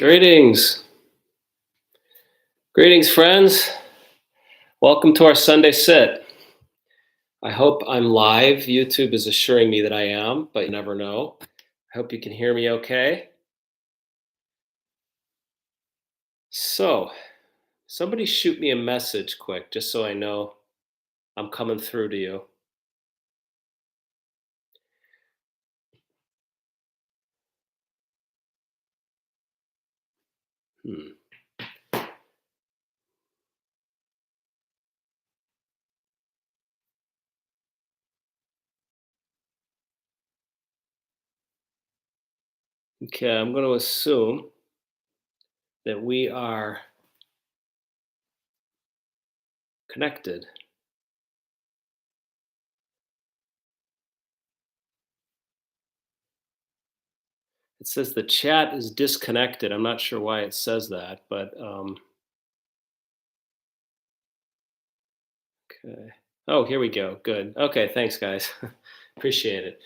Greetings. Greetings, friends. Welcome to our Sunday sit. I hope I'm live. YouTube is assuring me that I am, but you never know. I hope you can hear me okay. So, somebody shoot me a message quick, just so I know I'm coming through to you. Hmm. Okay, I'm going to assume that we are connected. It says the chat is disconnected. I'm not sure why it says that, but okay. Oh, here we go. Good. Okay, thanks, guys. Appreciate it.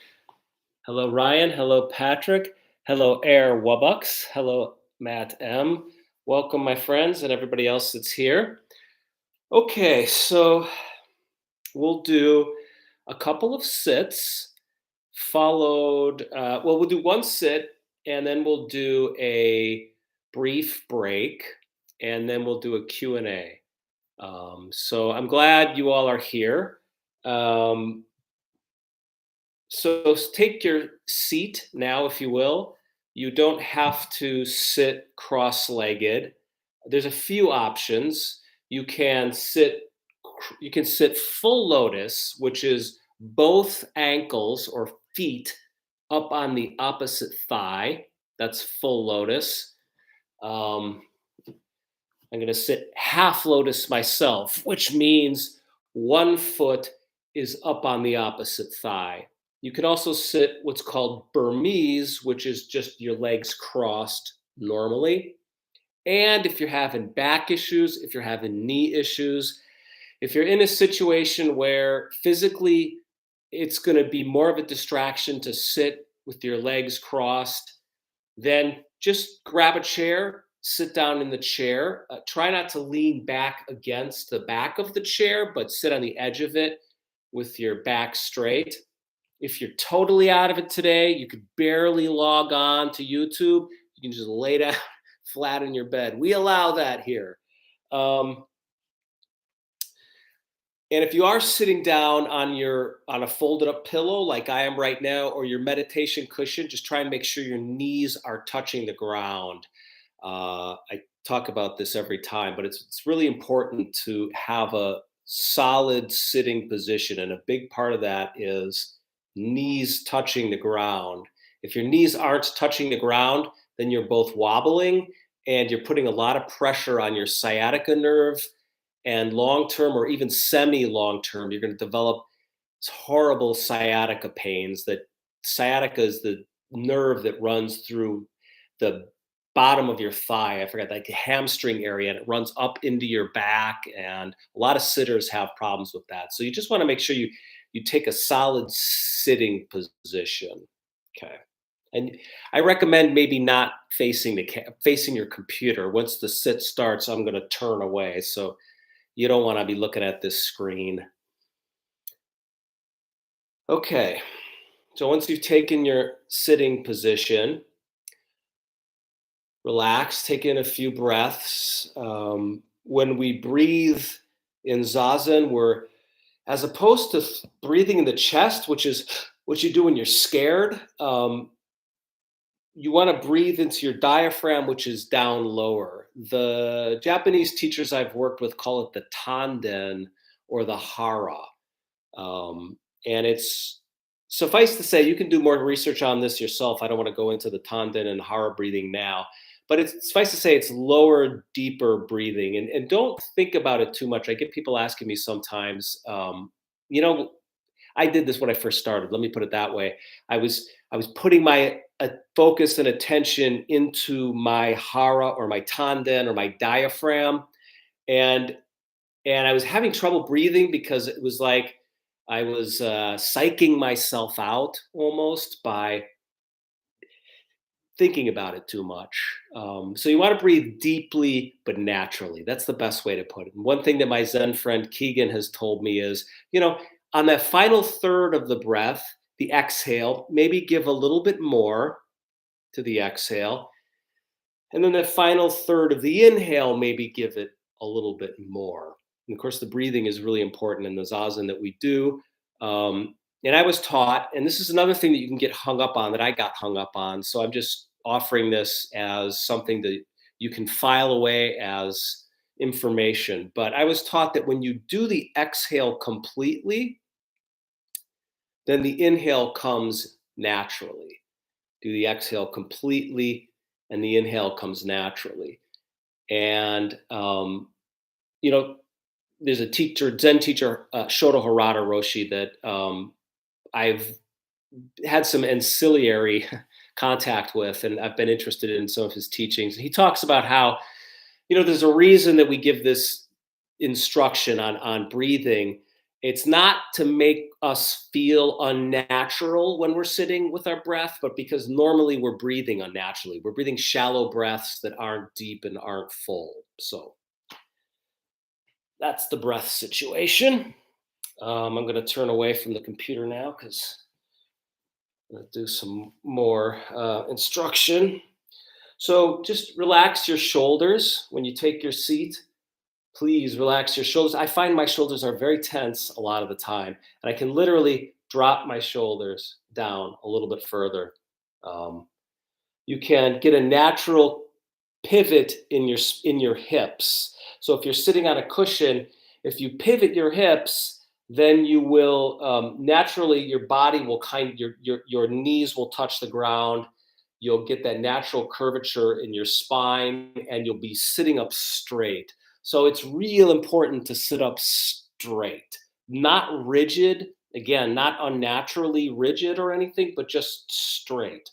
Hello, Ryan. Hello, Patrick. Hello, Air Wubux. Hello, Matt M. Welcome, my friends, and everybody else that's here. Okay, so we'll do a couple of sits, followed, we'll do one sit, and then we'll do a brief break, and then we'll do a Q&A. So I'm glad you all are here. So take your seat now, if you will. You don't have to sit cross-legged. There's a few options. You can sit you can sit full lotus, which is both ankles or feet up on the opposite thigh. That's full lotus. Um, I'm going to sit half lotus myself, which means one foot is up on the opposite thigh. You can also sit what's called Burmese, which is just your legs crossed normally. And if you're having back issues, if you're having knee issues, if you're in a situation where physically it's going to be more of a distraction to sit with your legs crossed, then just grab a chair, sit down in the chair. Try not to lean back against the back of the chair, but sit on the edge of it with your back straight. If you're totally out of it today, you could barely log on to YouTube, you can just lay down flat in your bed. We allow that here. Um, and if you are sitting down on a folded up pillow like I am right now, or your meditation cushion, just try and make sure your knees are touching the ground. I talk about this every time, but it's really important to have a solid sitting position, and a big part of that is knees touching the ground. If your knees aren't touching the ground, then you're both wobbling and you're putting a lot of pressure on your sciatica nerve. And long term, or even semi long term, you're going to develop horrible sciatica pains. That sciatica is the nerve that runs through the bottom of your thigh. I forgot, like the hamstring area, and it runs up into your back. And a lot of sitters have problems with that. So you just want to make sure you take a solid sitting position. Okay. And I recommend maybe not facing your computer. Once the sit starts, I'm going to turn away. So you don't want to be looking at this screen. Okay. So once you've taken your sitting position, relax, take in a few breaths. When we breathe in Zazen, as opposed to breathing in the chest, which is what you do when you're scared, you want to breathe into your diaphragm, which is down lower. The Japanese teachers I've worked with call it the tanden or the hara. And it's suffice to say, you can do more research on this yourself. I don't want to go into the tanden and hara breathing now, but it's suffice to say it's lower, deeper breathing. And don't think about it too much. I get people asking me sometimes, you know, I did this when I first started. Let me put it that way. I was putting my focus and attention into my hara or my tanden or my diaphragm, and I was having trouble breathing because it was like I was psyching myself out almost by thinking about it too much. So you want to breathe deeply but naturally. That's the best way to put it. And one thing that my Zen friend Keegan has told me is, on that final third of the breath, the exhale, maybe give a little bit more to the exhale. And then that final third of the inhale, maybe give it a little bit more. And of course, the breathing is really important in the zazen that we do. And I was taught, and this is another thing that you can get hung up on, that I got hung up on. So I'm just offering this as something that you can file away as information. But I was taught that when you do the exhale completely, then the inhale comes naturally. Do the exhale completely, and the inhale comes naturally. And you know, there's a teacher, Zen teacher, Shoto Harada Roshi, that I've had some ancillary contact with, and I've been interested in some of his teachings. He talks about how, there's a reason that we give this instruction on breathing. It's not to make us feel unnatural when we're sitting with our breath, but because normally we're breathing unnaturally. We're breathing shallow breaths that aren't deep and aren't full. So that's the breath situation. I'm going to turn away from the computer now because I'm going to do some more instruction. So just relax your shoulders when you take your seat. Please relax your shoulders. I find my shoulders are very tense a lot of the time, and I can literally drop my shoulders down a little bit further. Um, you can get a natural pivot in your hips. So if you're sitting on a cushion, if you pivot your hips, then you will naturally, your body will your knees will touch the ground. You'll get that natural curvature in your spine, and you'll be sitting up straight. So it's real important to sit up straight, not rigid. Again, not unnaturally rigid or anything, but just straight.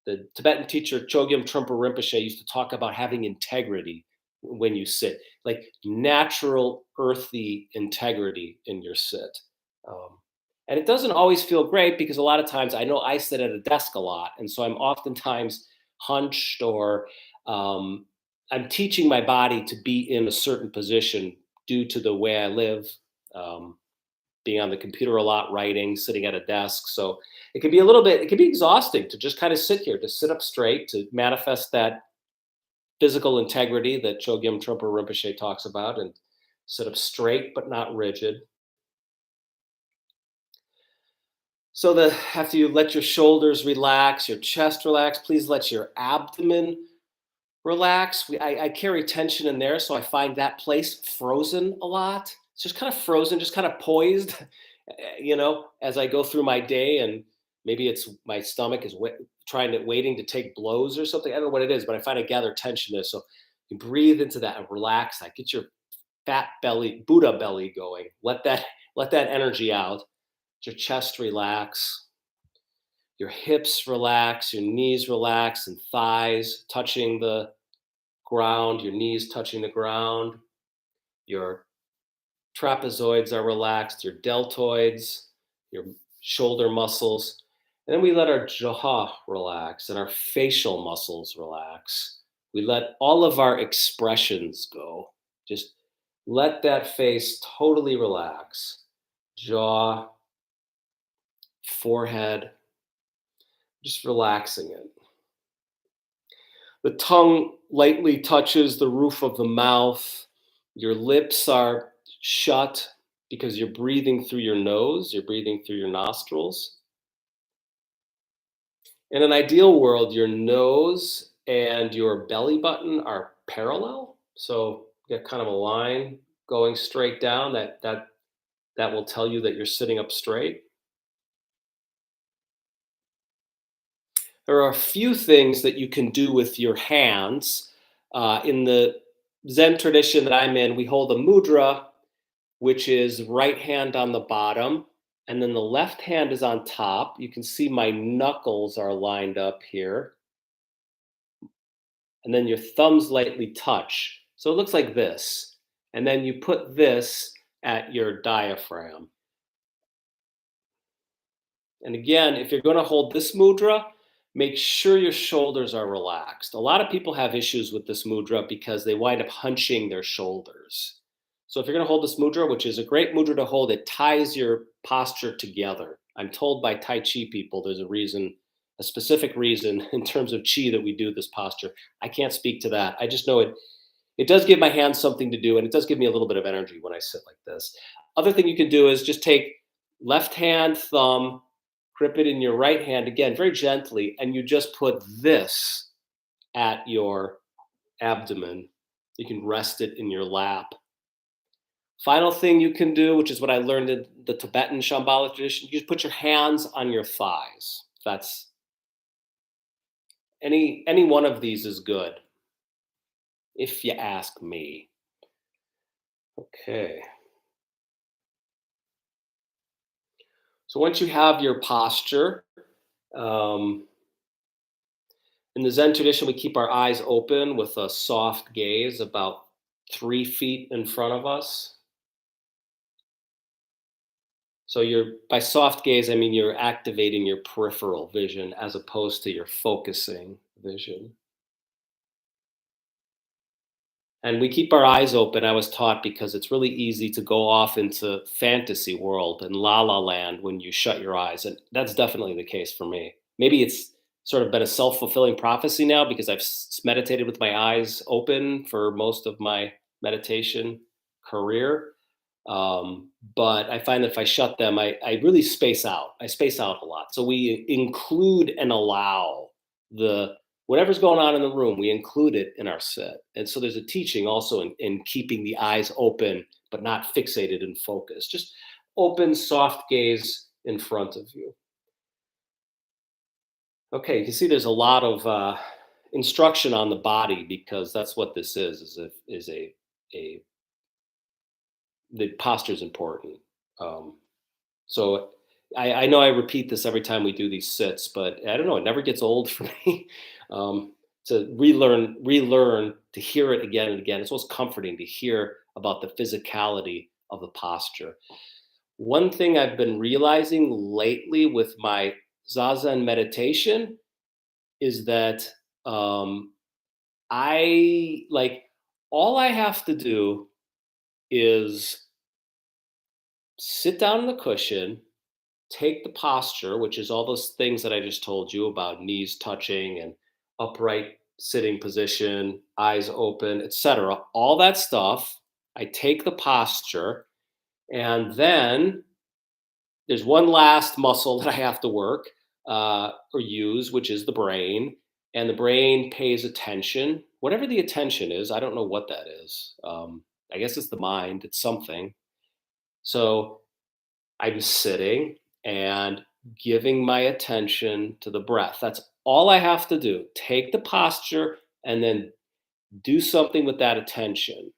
The Tibetan teacher Chogyam Trungpa Rinpoche used to talk about having integrity when you sit, like natural earthy integrity in your sit. Um, and it doesn't always feel great, because a lot of times I know I sit at a desk a lot. And so I'm oftentimes hunched, or um, I'm teaching my body to be in a certain position due to the way I live. Um, being on the computer a lot, writing, sitting at a desk. So it can be exhausting to just kind of sit here, to sit up straight, to manifest that physical integrity that Chogyam Trungpa Rinpoche talks about, and sit up straight but not rigid. So after you let your shoulders relax, your chest relax, please let your abdomen relax. I carry tension in there, so I find that place frozen a lot. It's just kind of frozen, just kind of poised, as I go through my day, and maybe it's my stomach is waiting to take blows or something. I don't know what it is, but I find I gather tension there. So you breathe into that and relax. That get your fat belly, Buddha belly going. Let that energy out. Let your chest relax. Your hips relax, your knees relax, and thighs touching the ground, your knees touching the ground, your trapezoids are relaxed, your deltoids, your shoulder muscles. And then we let our jaw relax and our facial muscles relax. We let all of our expressions go. Just let that face totally relax. Jaw, forehead, just relaxing it. The tongue lightly touches the roof of the mouth. Your lips are shut because you're breathing through your nose, you're breathing through your nostrils. In an ideal world, your nose and your belly button are parallel. So you get kind of a line going straight down that will tell you that you're sitting up straight. There are a few things that you can do with your hands. In the Zen tradition that I'm in, we hold a mudra, which is right hand on the bottom, and then the left hand is on top. You can see my knuckles are lined up here, and then your thumbs lightly touch. So it looks like this. And then you put this at your diaphragm. And again, if you're going to hold this mudra, make sure your shoulders are relaxed. A lot of people have issues with this mudra because they wind up hunching their shoulders. So if you're going to hold this mudra, which is a great mudra to hold, it ties your posture together. I'm told by Tai Chi people there's a reason, a specific reason in terms of Chi that we do this posture. I can't speak to that. I just know it does give my hands something to do, and it does give me a little bit of energy when I sit like this. Other thing you can do is just take left hand thumb, grip it in your right hand again, very gently, and you just put this at your abdomen. You can rest it in your lap. Final thing you can do, which is what I learned in the Tibetan Shambhala tradition, you just put your hands on your thighs. That's any one of these is good, if you ask me. Okay. So once you have your posture, um, in the Zen tradition, we keep our eyes open with a soft gaze about 3 feet in front of us. So you're by soft gaze, I mean you're activating your peripheral vision as opposed to your focusing vision. And we keep our eyes open, I was taught, because it's really easy to go off into fantasy world and la la land when you shut your eyes. And that's definitely the case for me. Maybe it's sort of been a self-fulfilling prophecy now because I've meditated with my eyes open for most of my meditation career. But I find that if I shut them, I really space out. I space out a lot. So we include and allow the whatever's going on in the room, we include it in our sit. And so there's a teaching also in keeping the eyes open, but not fixated and focused. Just open, soft gaze in front of you. Okay, you can see there's a lot of instruction on the body because that's what this is a the posture is important. Um, so I know I repeat this every time we do these sits, but I don't know, it never gets old for me. um, to relearn to hear it again and again. It's almost comforting to hear about the physicality of the posture. One thing I've been realizing lately with my Zazen meditation is that I like all I have to do is sit down on the cushion, take the posture, which is all those things that I just told you about knees touching and upright sitting position, eyes open, etc. All that stuff. I take the posture, and then there's one last muscle that I have to work or use, which is the brain. And the brain pays attention, whatever the attention is. I don't know what that is. I guess it's the mind. It's something. So I'm sitting and giving my attention to the breath. That's all I have to do. Take the posture and then do something with that attention.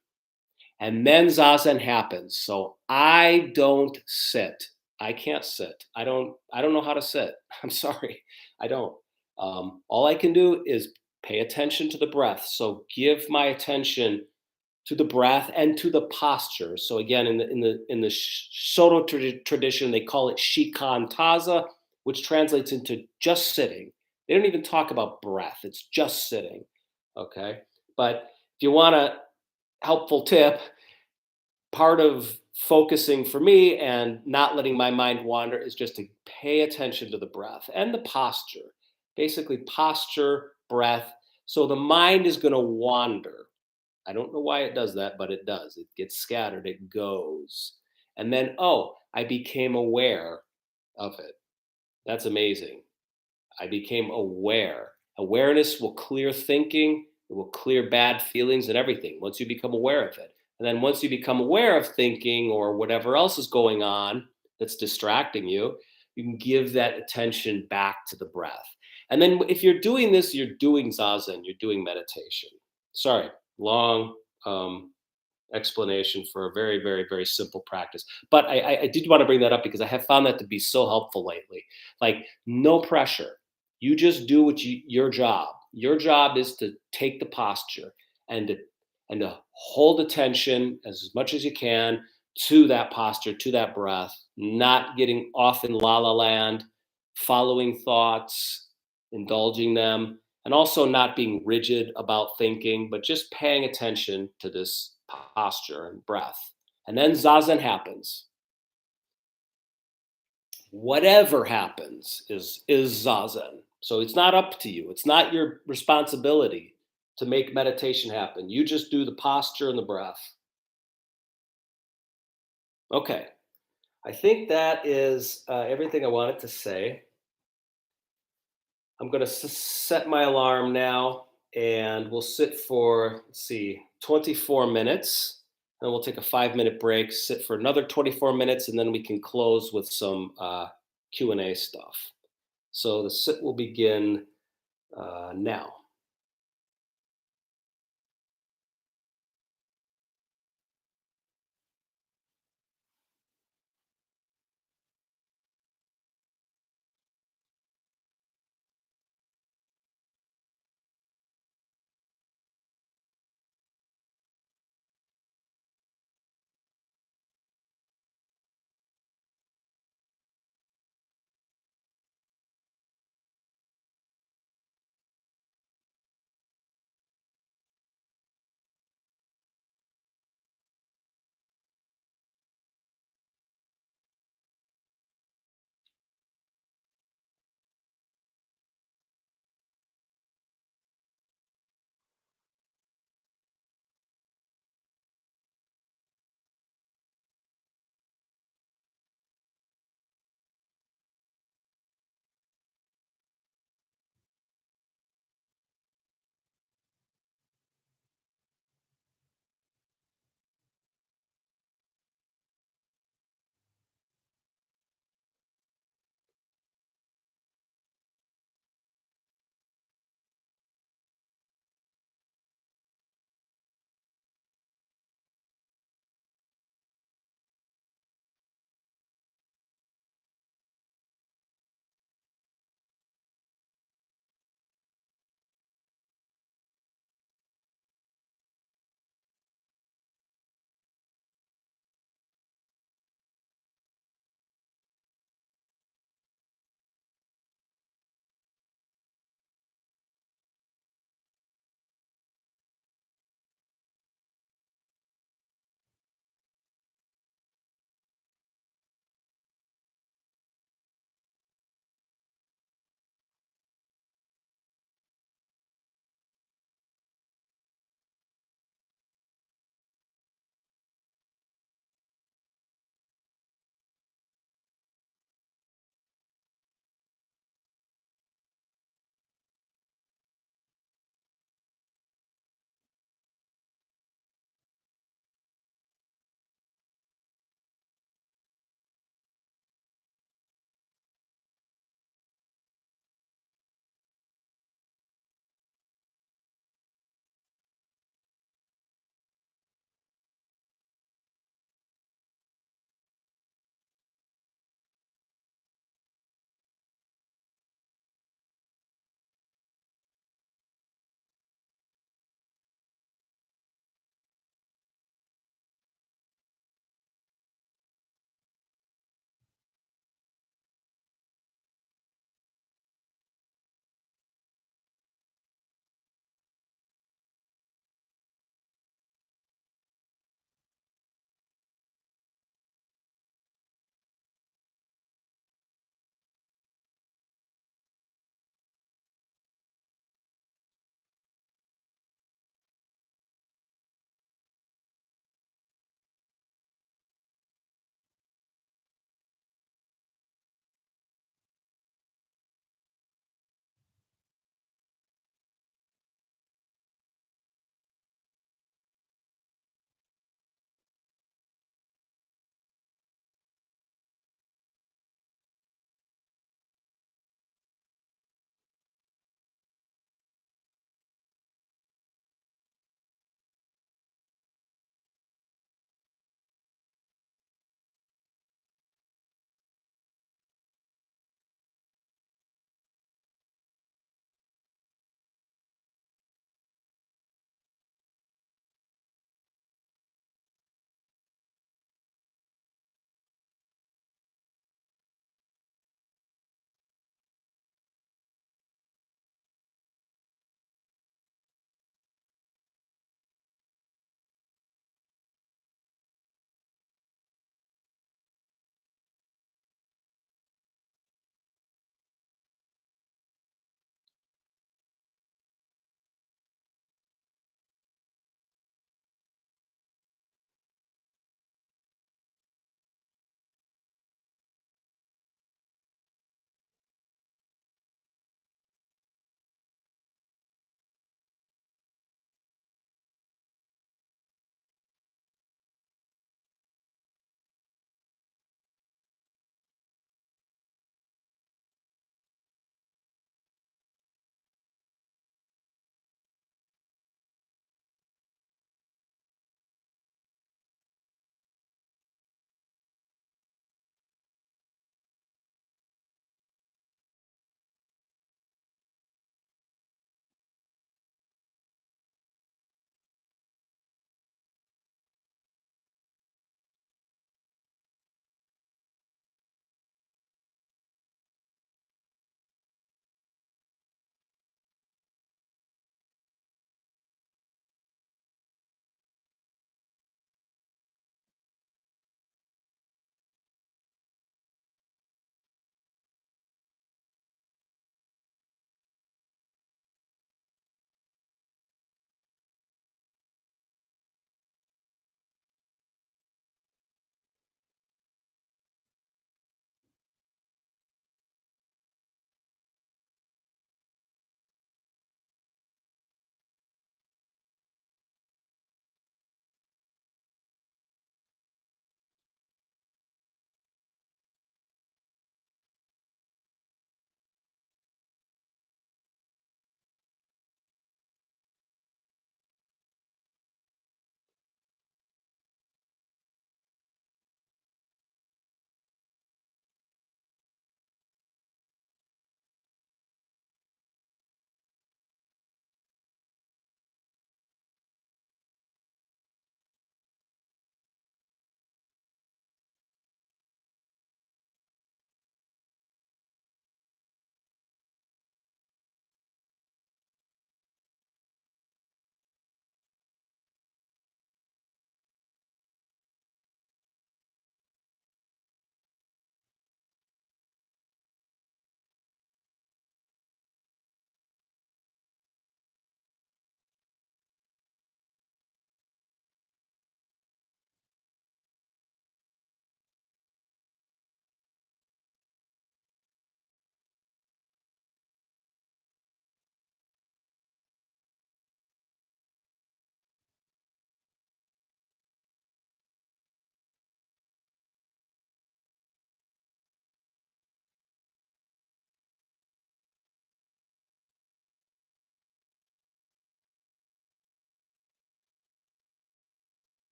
And then zazen happens. So I don't sit. I can't sit. I don't know how to sit. I'm sorry. I don't. All I can do is pay attention to the breath. So give my attention to the breath and to the posture. So again, in the Soto tradition, they call it shikantaza, which translates into just sitting. They don't even talk about breath. It's just sitting. Okay, but if you want a helpful tip, part of focusing for me and not letting my mind wander is just to pay attention to the breath and the posture. Basically, posture, breath. So the mind is going to wander. I don't know why it does that, but it does. It gets scattered, it goes. And then, oh, I became aware of it. That's amazing. I became aware. Awareness will clear thinking, it will clear bad feelings and everything once you become aware of it. And then once you become aware of thinking or whatever else is going on that's distracting you, you can give that attention back to the breath. And then if you're doing this, you're doing zazen, you're doing meditation. Sorry, long explanation for a very, very, very simple practice. But I did want to bring that up because I have found that to be so helpful lately. Like, no pressure. You just do your job. Your job is to take the posture and to hold attention as much as you can to that posture, to that breath, not getting off in la la land, following thoughts, indulging them, and also not being rigid about thinking, but just paying attention to this posture and breath. And then Zazen happens. Whatever happens is Zazen. So it's not up to you. It's not your responsibility to make meditation happen. You just do the posture and the breath. Okay. I think that is everything I wanted to say. I'm going to set my alarm now and we'll sit for, let's see, 24 minutes. And we'll take a 5-minute break, sit for another 24 minutes, and then we can close with some Q&A stuff. So the sit will begin now.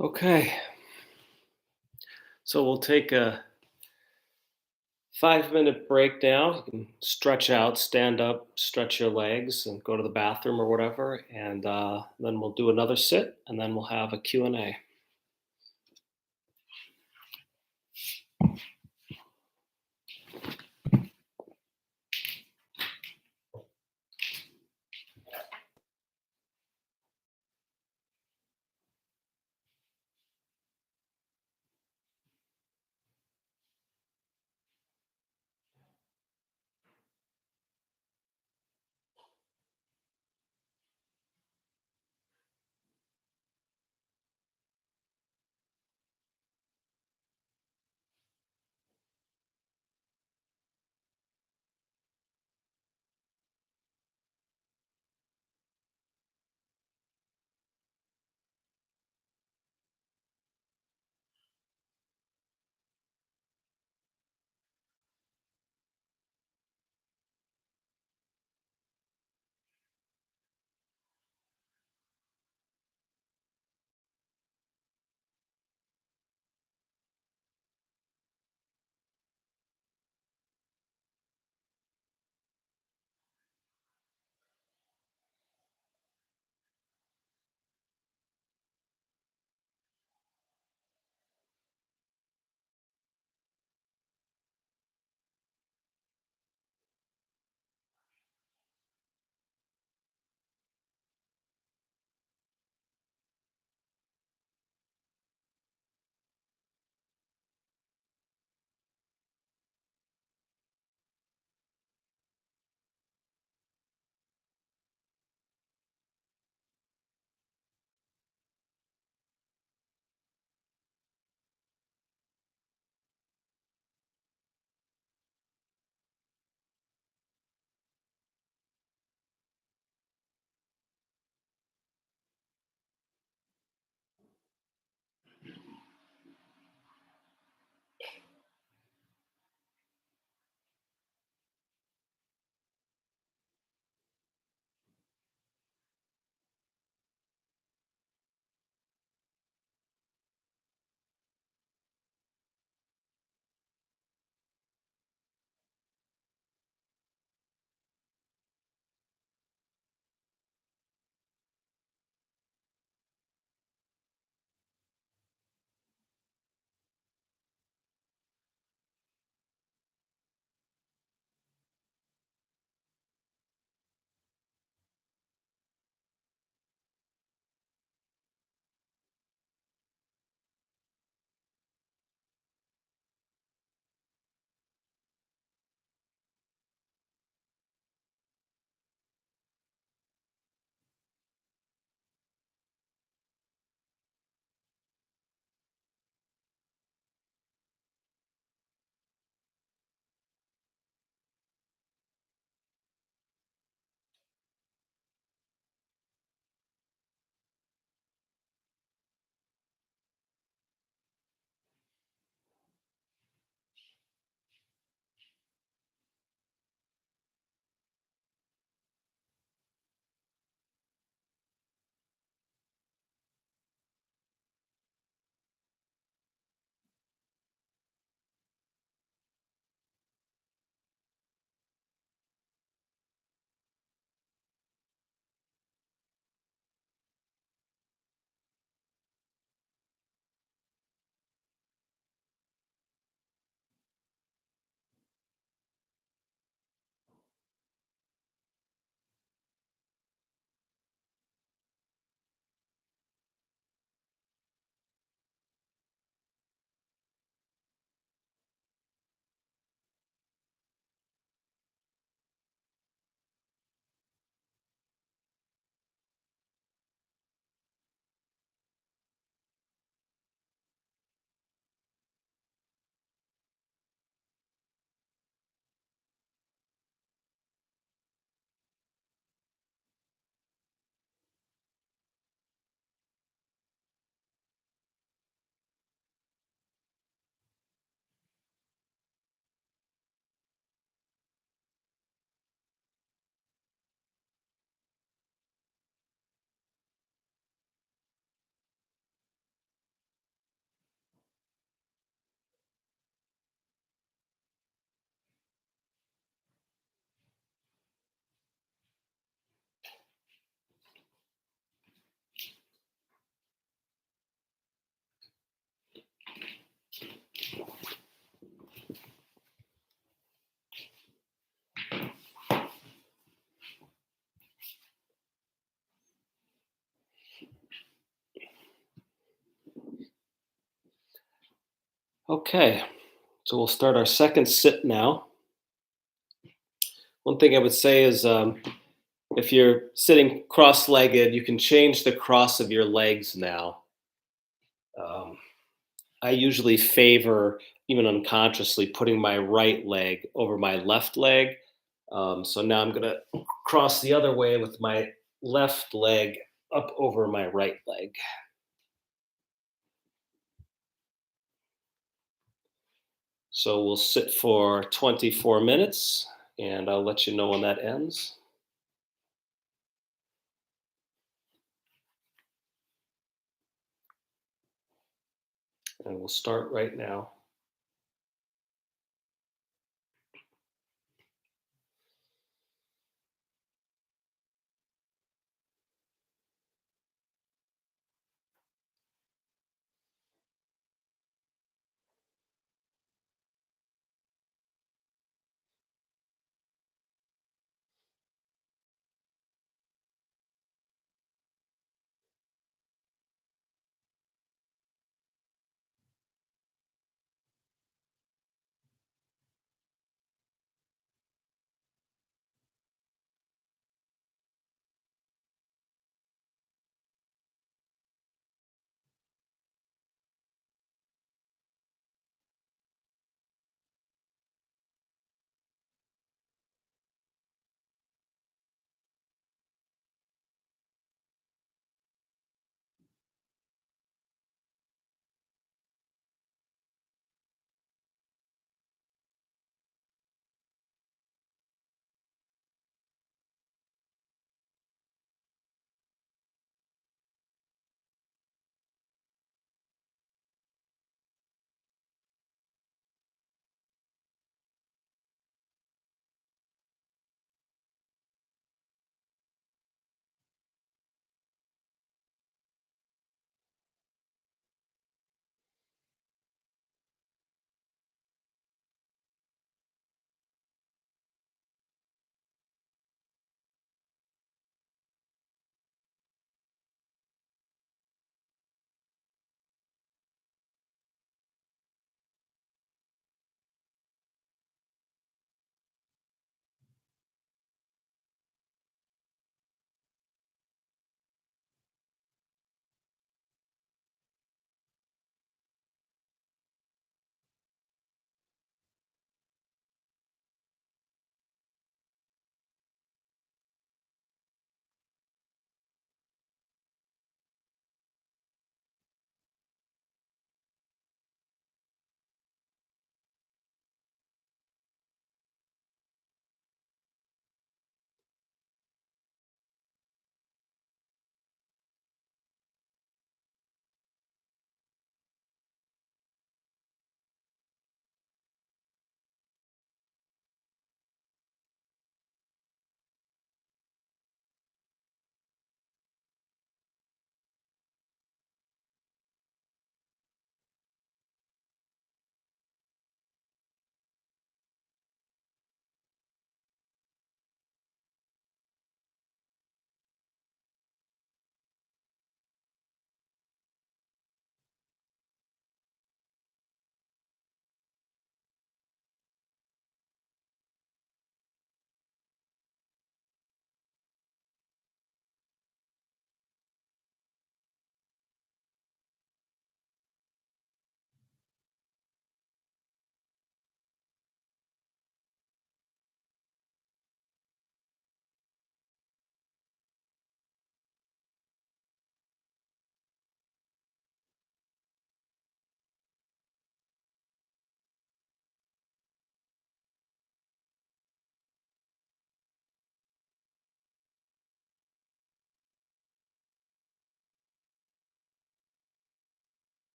Okay, so we'll take a 5-minute break now. You can stretch out, stand up, stretch your legs, and go to the bathroom or whatever. And then we'll do another sit, and then we'll have a Q&A. Okay, so we'll start our second sit now. One thing I would say is if you're sitting cross legged, you can change the cross of your legs now. Um, I usually favor, even unconsciously, putting my right leg over my left leg. So now I'm going to cross the other way with my left leg up over my right leg. So we'll sit for 24 minutes and I'll let you know when that ends. And we'll start right now.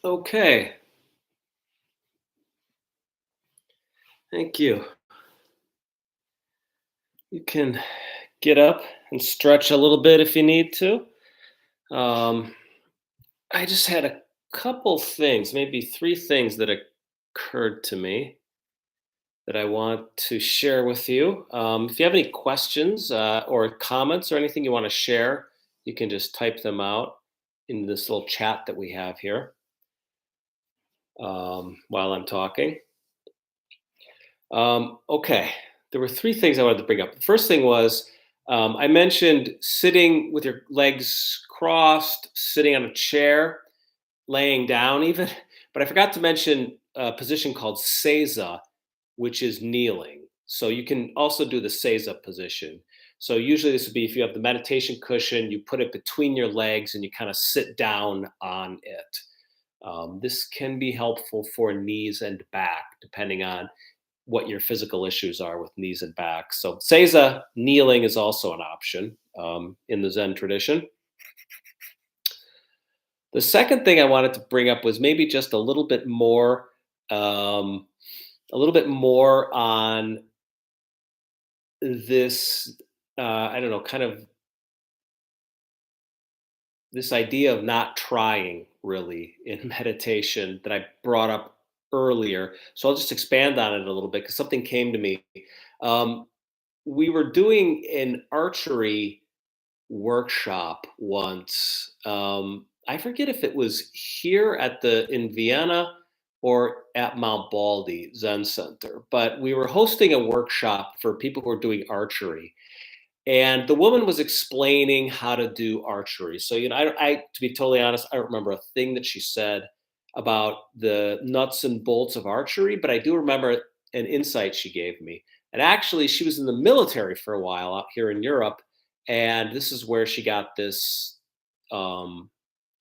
Okay, thank you. You can get up and stretch a little bit if you need to. Um, I just had a couple things, maybe three things that occurred to me that I want to share with you. If you have any questions or comments or anything you want to share, you can just type them out in this little chat that we have here while I'm talking. Okay, there were three things I wanted to bring up. The first thing was I mentioned sitting with your legs crossed, sitting on a chair, laying down even, but I forgot to mention a position called seiza, which is kneeling. So you can also do the seiza position. So usually this would be if you have the meditation cushion, you put it between your legs and you kind of sit down on it. This can be helpful for knees and back, depending on what your physical issues are with knees and back. So seiza, kneeling is also an option in the Zen tradition. The second thing I wanted to bring up was maybe just um, a little bit more on this. I don't know, kind of this idea of not trying really in meditation that I brought up earlier. So I'll just expand on it a little bit because something came to me. Um, we were doing an archery workshop once. I forget if it was here at the in Vienna or at Mount Baldy Zen Center, but we were hosting a workshop for people who are doing archery. And the woman was explaining how to do archery. So, I to be totally honest, I don't remember a thing that she said about the nuts and bolts of archery, but I do remember an insight she gave me. And actually, she was in the military for a while out here in Europe, and this is where she got this um,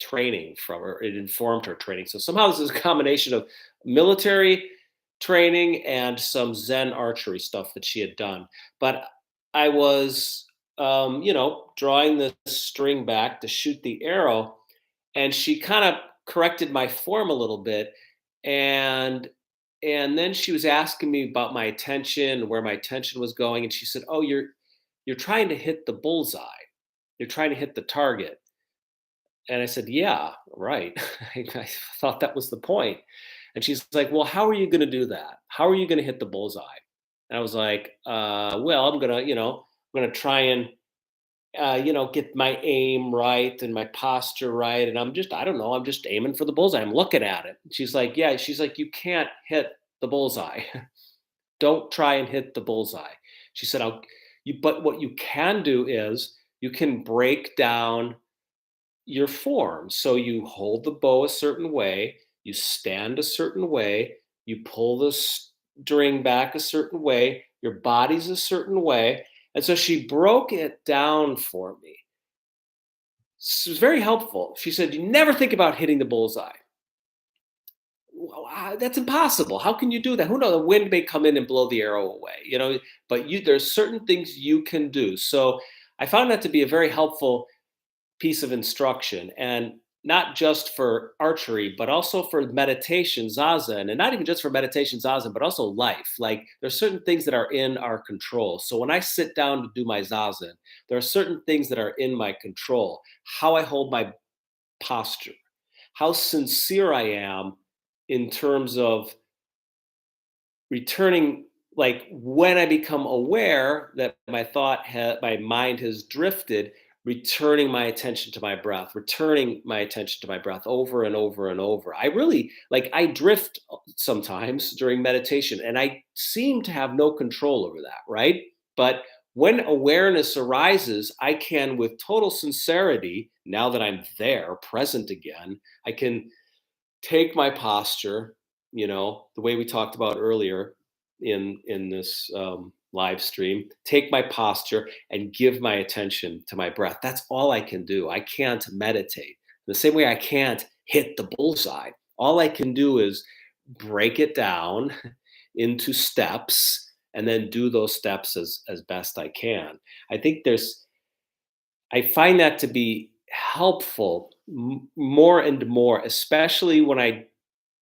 training from, or it informed her training. So somehow this is a combination of military training and some Zen archery stuff that she had done. But I was, drawing the string back to shoot the arrow, and she kind of corrected my form a little bit, and and then she was asking me about my attention, where my attention was going, and she said, "Oh, you're trying to hit the bullseye. You're trying to hit the target." And I said, "Yeah, right." I thought that was the point. And she's like, "Well, how are you going to do that? How are you going to hit the bullseye?" And I was like, "Well, I'm gonna try and get my aim right and my posture right, and I don't know, I'm just aiming for the bullseye. I'm looking at it." She's like, "Yeah." She's like, "You can't hit the bullseye. Don't try and hit the bullseye." She said, But what you can do is you can break down your form. So you hold the bow a certain way, you stand a certain way, you pull the string back a certain way, your body's a certain way." And so she broke it down for me. It was very helpful. She said, "You never think about hitting the bullseye. Well, that's impossible. How can you do that? Who knows? The wind may come in and blow the arrow away, but there's certain things you can do." So I found that to be a very helpful piece of instruction, and not just for archery but also for meditation zazen, and not even just for meditation zazen but also life. Like, there's certain things that are in our control. So when I sit down to do my zazen, there are certain things that are in my control: how I hold my posture, how sincere I am in terms of returning, like when I become aware that my mind has drifted, returning my attention to my breath, returning my attention to my breath over and over and over. I really, like, I drift sometimes during meditation and I seem to have no control over that, right? But when awareness arises, I can, with total sincerity, now that I'm there present again, I can take my posture, the way we talked about earlier in this live stream, take my posture and give my attention to my breath. That's all I can do. I can't meditate the same way I can't hit the bullseye. All I can do is break it down into steps and then do those steps as best I can. I think there's I find that to be helpful more and more, especially when I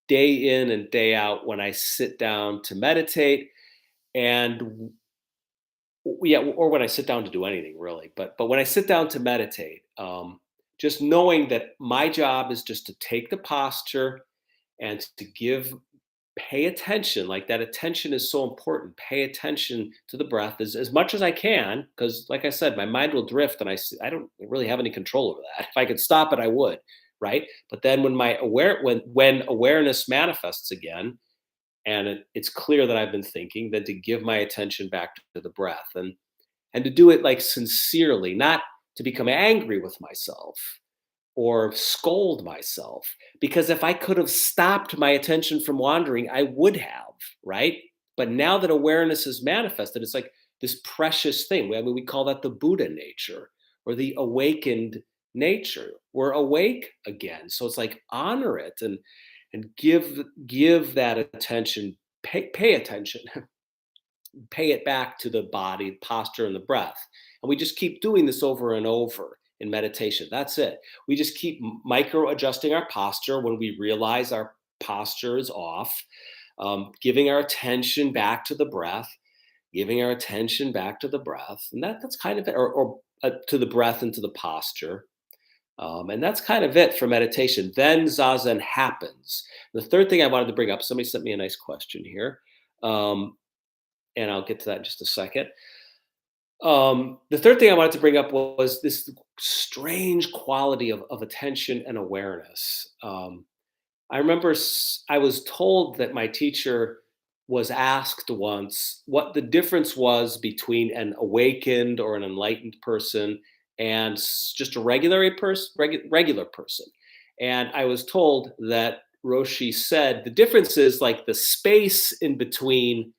day in and day out, when I sit down to meditate and yeah, or when I sit down to do anything really, but when I sit down to meditate, just knowing that my job is just to take the posture and to give pay attention. Like that attention is so important. Pay attention to the breath as much as I can, because like I said, my mind will drift, and I don't really have any control over that. If I could stop it, I would, right? But then when awareness manifests again, and it's clear that I've been thinking, then to give my attention back to the breath, and to do it like sincerely, not to become angry with myself or scold myself. Because if I could have stopped my attention from wandering, I would have, right? But now that awareness is manifested, it's like this precious thing. I mean, we call that the Buddha nature or the awakened nature. We're awake again. So it's like honor it, and give that attention, pay attention, pay it back to the body, posture, and the breath. And we just keep doing this over and over in meditation. That's it. We just keep micro adjusting our posture when we realize our posture is off, giving our attention back to the breath, giving our attention back to the breath. And that's kind of it, or to the breath and to the posture. And that's kind of it for meditation. Then Zazen happens. The third thing I wanted to bring up, somebody sent me a nice question here. Um, and I'll get to that in just a second. The third thing I wanted to bring up was this strange quality of attention and awareness. I remember I was told that my teacher was asked once what the difference was between an awakened or an enlightened person and just a regular person. And I was told that Roshi said the difference is like the space in between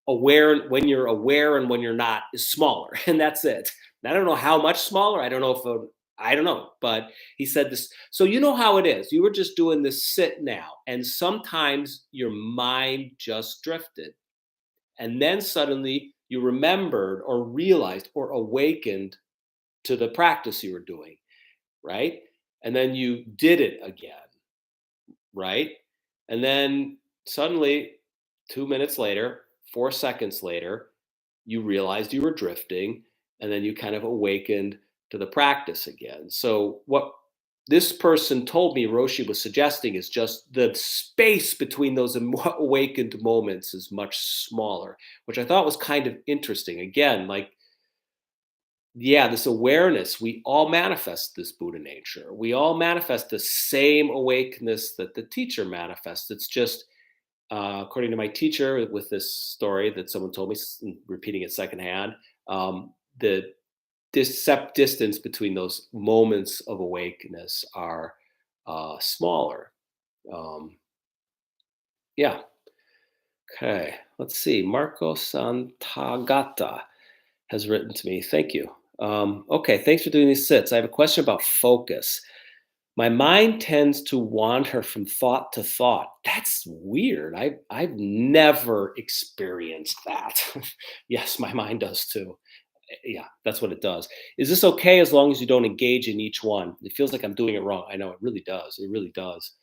when you're aware and when you're not is smaller, and that's it. I don't know how much smaller. I don't know I don't know, but he said this. So you know how it is. You were just doing this sit now, and sometimes your mind just drifted, and then suddenly you remembered or realized or awakened to the practice you were doing, right? And then you did it again, right? And then suddenly, 2 minutes later, 4 seconds later, you realized you were drifting, and then you kind of awakened to the practice again. So what this person told me Roshi was suggesting is just the space between those awakened moments is much smaller, which I thought was kind of interesting. Again, like, yeah, this awareness, we all manifest this Buddha nature. We all manifest the same awakeness that the teacher manifests. It's just according to my teacher, with this story that someone told me, repeating it secondhand, the distance between those moments of awakeness are smaller. Um, yeah. Okay. Let's see. Marco Santagata has written to me. Thank you. Okay. Thanks for doing these sits. I have a question about focus. My mind tends to wander from thought to thought. That's weird. I've never experienced that. Yes, my mind does too. Yeah, that's what it does. Is this okay as long as you don't engage in each one? It feels like I'm doing it wrong. I know it really does. It really does.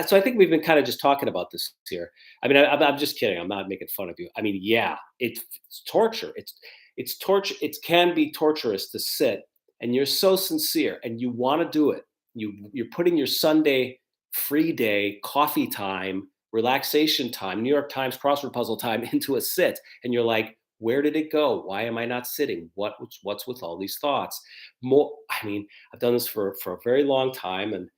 So I think we've been kind of just talking about this here. I mean, I'm just kidding. I'm not making fun of you. I mean, yeah, it's torture. It's torture. It can be torturous to sit, and you're so sincere and you want to do it. You're putting your Sunday free day, coffee time, relaxation time, New York Times crossword puzzle time into a sit, and you're like, where did it go? Why am I not sitting? What's with all these thoughts? I mean, I've done this for a very long time, and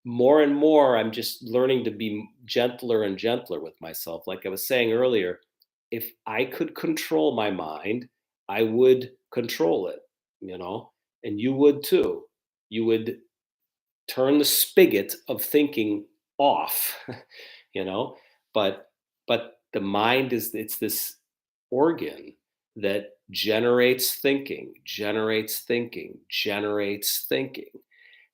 more, I'm just learning to be gentler and gentler with myself. Like I was saying earlier, if I could control my mind, I would control it, you know, and you would too. You would turn the spigot of thinking off, you know, but the mind is it's this organ that generates thinking,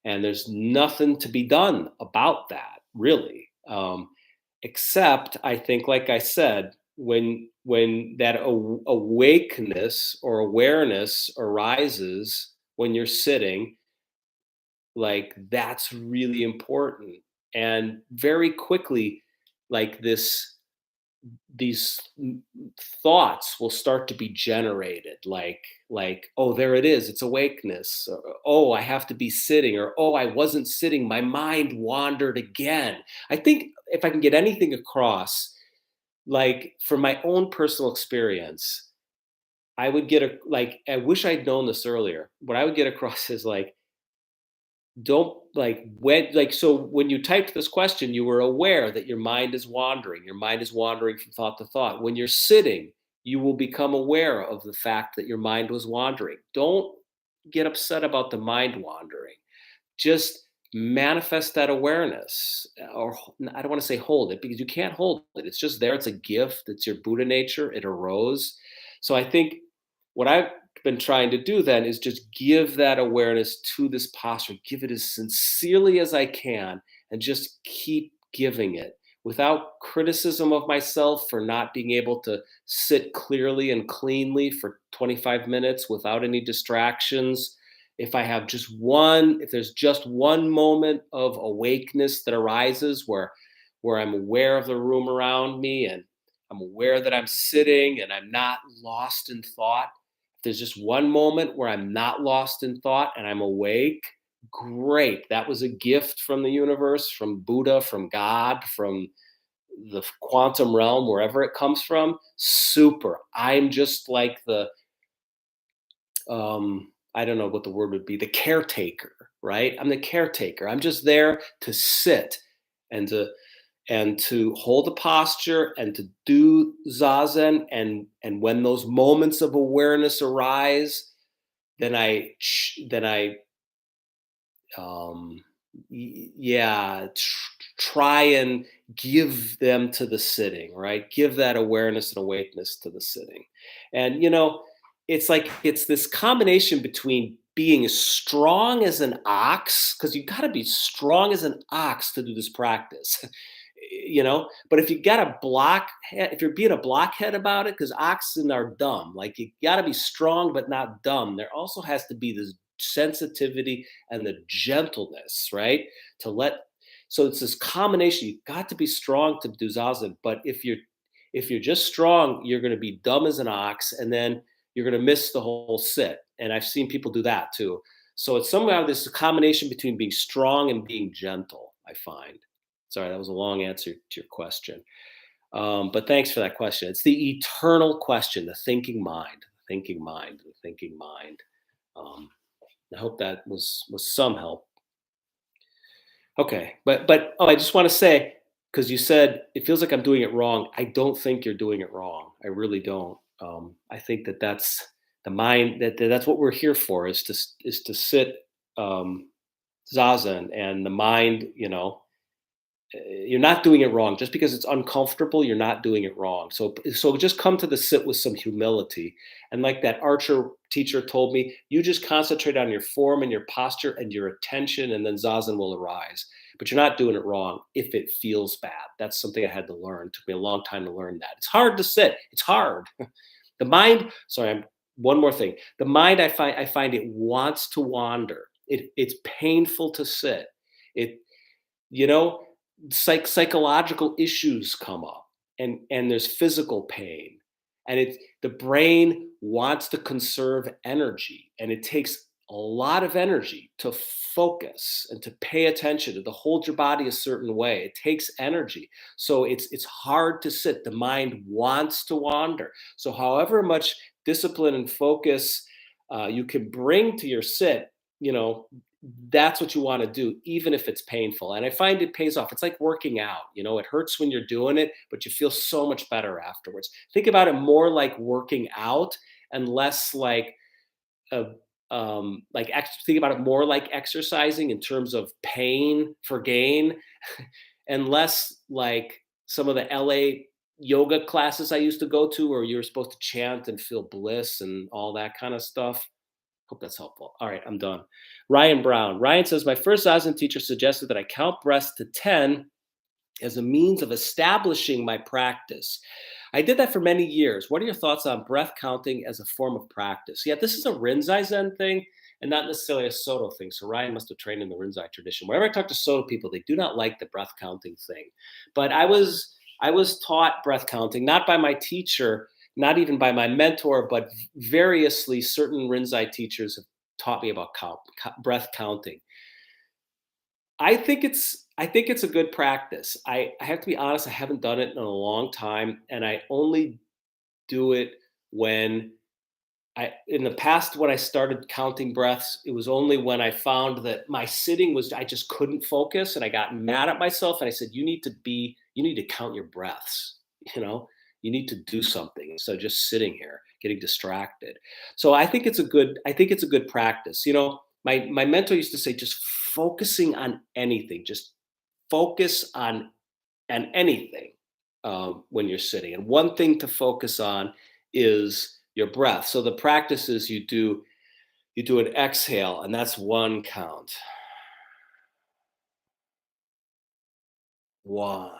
and there's nothing to be done about that really, except I think, like I said, when that awakeness or awareness arises when you're sitting, Like, that's really important. And very quickly, like these thoughts will start to be generated, like, oh, there it is, it's awakeness, or, oh, I have to be sitting, or oh, I wasn't sitting, my mind wandered again. I think if I can get anything across, like from my own personal experience, I would get a like, I wish I'd known this earlier. What I would get across is like, don't like when like so when you typed this question, you were aware that your mind is wandering. Your mind is wandering from thought to thought. When you're sitting, you will become aware of the fact that your mind was wandering. Don't get upset about the mind wandering. Just manifest that awareness, or I don't want to say hold it, because you can't hold it. It's just there. It's a gift. It's your Buddha nature. It arose. So I think what I've been trying to do then is just give that awareness to this posture, give it as sincerely as I can, and just keep giving it without criticism of myself for not being able to sit clearly and cleanly for 25 minutes without any distractions. If there's just one moment of awakeness that arises where I'm aware of the room around me, and I'm aware that I'm sitting and I'm not lost in thought. If there's just one moment where I'm not lost in thought and I'm awake, great. That was a gift from the universe, from Buddha, from God, from the quantum realm, wherever it comes from. Super. I'm just like I don't know what the word would be, the caretaker, right? I'm the caretaker. I'm just there to sit and to hold the posture and to do zazen, and when those moments of awareness arise, then I um yeah, try and give them to the sitting, right? Give that awareness and awakeness to the sitting. And it's like it's this combination between being as strong as an ox, because you got to be strong as an ox to do this practice. But if you got a blockhead, if you're being a blockhead about it, because oxen are dumb, like you got to be strong but not dumb. There also has to be this sensitivity and the gentleness, right? To let So it's this combination. You got to be strong to do zazen, but if you're just strong, you're going to be dumb as an ox, and then you're going to miss the whole sit. And I've seen people do that too. So it's somehow this combination between being strong and being gentle, I find. Sorry, that was a long answer to your question. But thanks for that question. It's the eternal question, the thinking mind, the thinking mind, the thinking mind. Um, I hope that was some help. Okay, but oh, I just want to say, because you said it feels like I'm doing it wrong. I don't think you're doing it wrong. I really don't. I think that that's the mind. That's what we're here for, is to sit um, zazen, and the mind. You're not doing it wrong. Just because it's uncomfortable, you're not doing it wrong. So just come to the sit with some humility. And like that archer teacher told me, you just concentrate on your form and your posture and your attention, and then zazen will arise. But you're not doing it wrong if it feels bad. That's something I had to learn. It took me a long time to learn that. It's hard to sit. It's hard. The mind, sorry, one more thing. The mind, I find it wants to wander. It's painful to sit. It you know psychological issues come up, and there's physical pain, and the brain wants to conserve energy, and it takes a lot of energy to focus and to pay attention and to hold your body a certain way. It takes energy, so it's hard to sit. The mind wants to wander. So however much discipline and focus you can bring to your sit, you know that's what you want to do, even if it's painful. And I find it pays off. It's like working out. It hurts when you're doing it, but you feel so much better afterwards. Think about it more like working out, and less like a think about it more like exercising in terms of pain for gain, and less like some of the LA yoga classes I used to go to, where you're supposed to chant and feel bliss and all that kind of stuff. Hope that's helpful. All right, I'm done. Ryan Brown. Ryan says, my first Zazen teacher suggested that I count breaths to 10 as a means of establishing my practice. I did that for many years. What are your thoughts on breath counting as a form of practice? Yeah, this is a Rinzai Zen thing. and not necessarily a Soto thing. So Ryan must have trained in the Rinzai tradition. Whenever I talk to Soto people, they do not like the breath counting thing. But I was taught breath counting, not by my teacher, not even by my mentor, but variously certain Rinzai teachers have taught me about breath counting. I think it's a good practice. I have to be honest, I haven't done it in a long time, and I only do it when I in the past when I started counting breaths, it was only when I found that my sitting was I just couldn't focus and I got mad at myself and I said, you need to count your breaths, you know? You need to do something instead of just sitting here getting distracted. So I think it's a good practice. My mentor used to say just focusing on anything, just focus on anything when you're sitting. And one thing to focus on is your breath. So the practice is you do an exhale, and that's one count. One.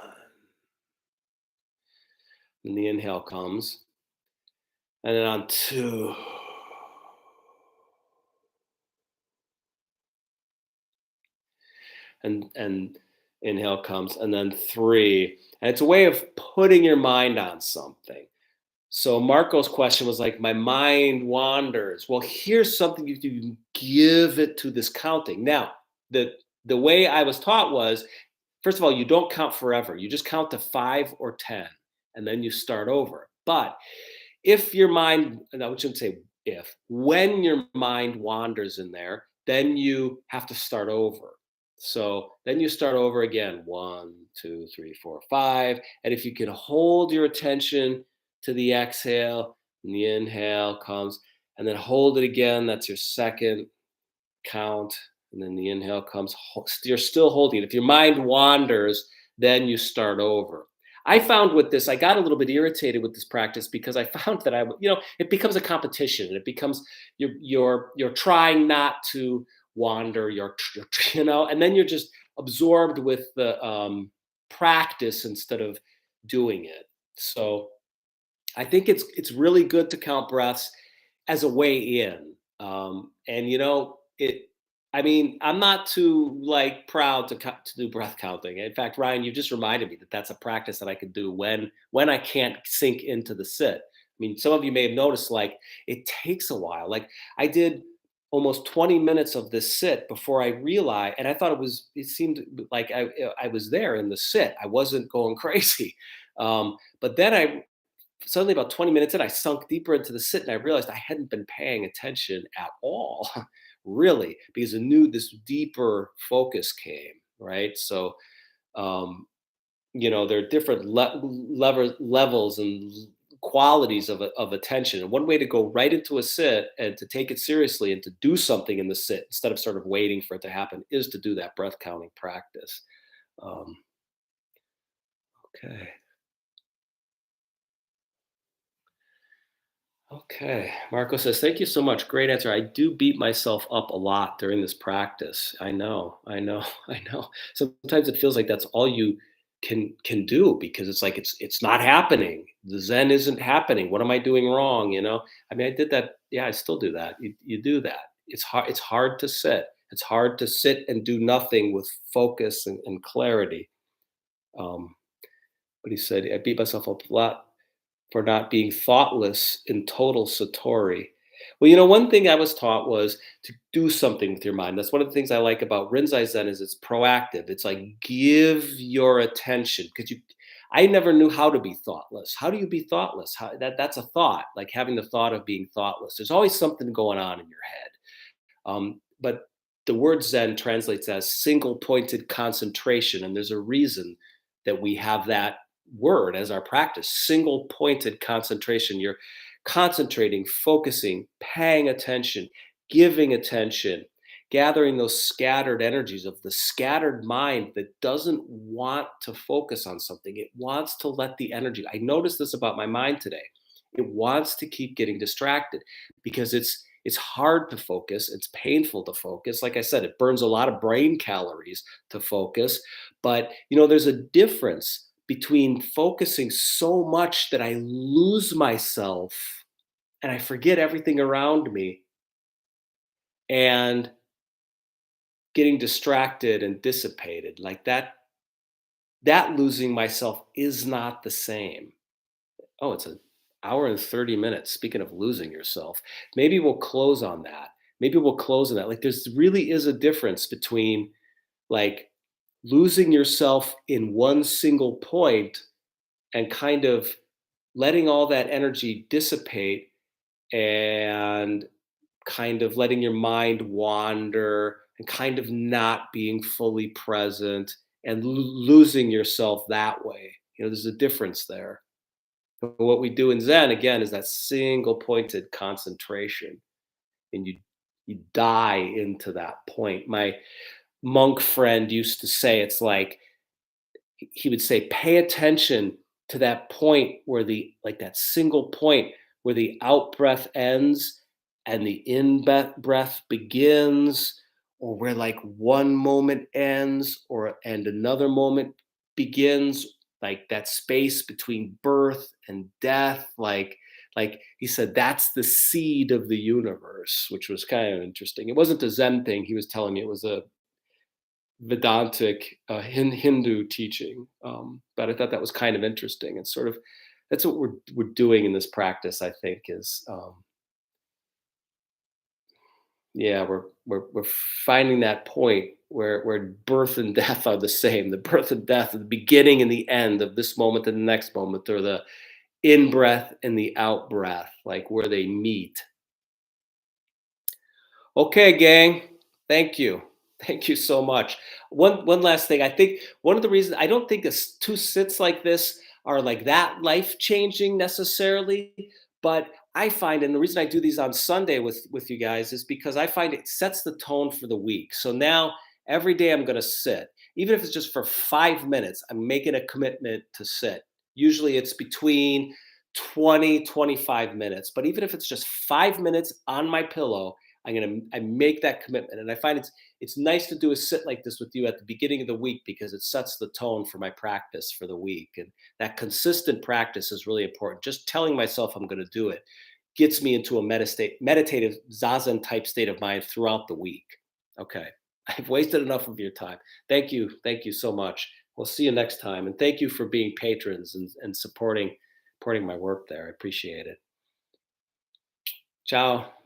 And the inhale comes. And then on two. And inhale comes. And then three. And it's a way of putting your mind on something. So Marco's question was like, my mind wanders. Well, here's something you do. You give it to this counting. Now, the way I was taught was, first of all, you don't count forever. You just count to 5 or 10, and then you start over. But if your mind, and I shouldn't say if, when your mind wanders in there, then you have to start over. So then you start over again, one, two, three, four, five. And if you can hold your attention to the exhale, and the inhale comes, and then hold it again, that's your second count, and then the inhale comes. You're still holding it. If your mind wanders, then you start over. I found with this, I got a little bit irritated with this practice because I found that it becomes a competition, and it becomes you're trying not to wander, and then you're just absorbed with the practice instead of doing it. So I think it's really good to count breaths as a way in. And it. I mean, I'm not too like proud to do breath counting. In fact, Ryan, you just reminded me that that's a practice that I could do when I can't sink into the sit. I mean, some of you may have noticed like it takes a while. Like I did almost 20 minutes of this sit before I realized, and I thought it seemed like I was there in the sit. I wasn't going crazy. But then I suddenly about 20 minutes in, I sunk deeper into the sit and I realized I hadn't been paying attention at all, really, because I knew this deeper focus came, right? So, um, there are different levels and qualities of attention. And one way to go right into a sit and to take it seriously and to do something in the sit instead of sort of waiting for it to happen is to do that breath counting practice. Um, okay. Okay. Marco says, thank you so much. Great answer. I do beat myself up a lot during this practice. I know, I know. Sometimes it feels like that's all you can do because it's like it's not happening. The Zen isn't happening. What am I doing wrong? I mean, I did that. Yeah, I still do that. You do that. It's hard to sit. It's hard to sit and do nothing with focus and clarity. Um, but he said, I beat myself up a lot for not being thoughtless in total satori. Well, one thing I was taught was to do something with your mind. That's one of the things I like about Rinzai Zen is it's proactive. It's like give your attention because I never knew how to be thoughtless. How do you be thoughtless? That's a thought, like having the thought of being thoughtless. There's always something going on in your head. But the word Zen translates as single pointed concentration. And there's a reason that we have that word as our practice single pointed concentration. You're concentrating, focusing, paying attention, giving attention, gathering those scattered energies of the scattered mind that doesn't want to focus on something. It wants to let the energy. I noticed this about my mind today. It wants to keep getting distracted because it's hard to focus. It's painful to focus. Like I said, it burns a lot of brain calories to focus. But there's a difference between focusing so much that I lose myself and I forget everything around me and getting distracted and dissipated. Like that losing myself is not the same. Oh, it's an hour and 30 minutes. Speaking of losing yourself, maybe we'll close on that. Maybe we'll close on that. Like there's really is a difference between like losing yourself in one single point and kind of letting all that energy dissipate and kind of letting your mind wander and kind of not being fully present and losing yourself that way. There's a difference there. But what we do in Zen again is that single pointed concentration, and you die into that point. My monk friend used to say it's like he would say, pay attention to that point where the like that single point where the out breath ends and the in breath begins, or where like one moment ends or and another moment begins, like that space between birth and death. Like he said, that's the seed of the universe, which was kind of interesting. It wasn't a Zen thing he was telling me, it was a Vedantic Hindu teaching. But I thought that was kind of interesting. And sort of that's what we're doing in this practice. I think is yeah, we're finding that point where birth and death are the same. The birth and death, the beginning and the end of this moment and the next moment, or the in breath and the out breath, like where they meet. Okay, gang. Thank you. Thank you so much. One last thing. I think one of the reasons I don't think two sits like this are like that life changing necessarily, but I find, and the reason I do these on Sunday with you guys is because I find it sets the tone for the week. So now every day I'm going to sit, even if it's just for 5 minutes. I'm making a commitment to sit. Usually it's between 20-25 minutes, but even if it's just 5 minutes on my pillow, I make that commitment. And I find it's nice to do a sit like this with you at the beginning of the week because it sets the tone for my practice for the week. And that consistent practice is really important. Just telling myself I'm going to do it gets me into a meditative zazen type state of mind throughout the week. Okay. I've wasted enough of your time. Thank you. Thank you so much. We'll see you next time. And thank you for being patrons and supporting my work there. I appreciate it. Ciao.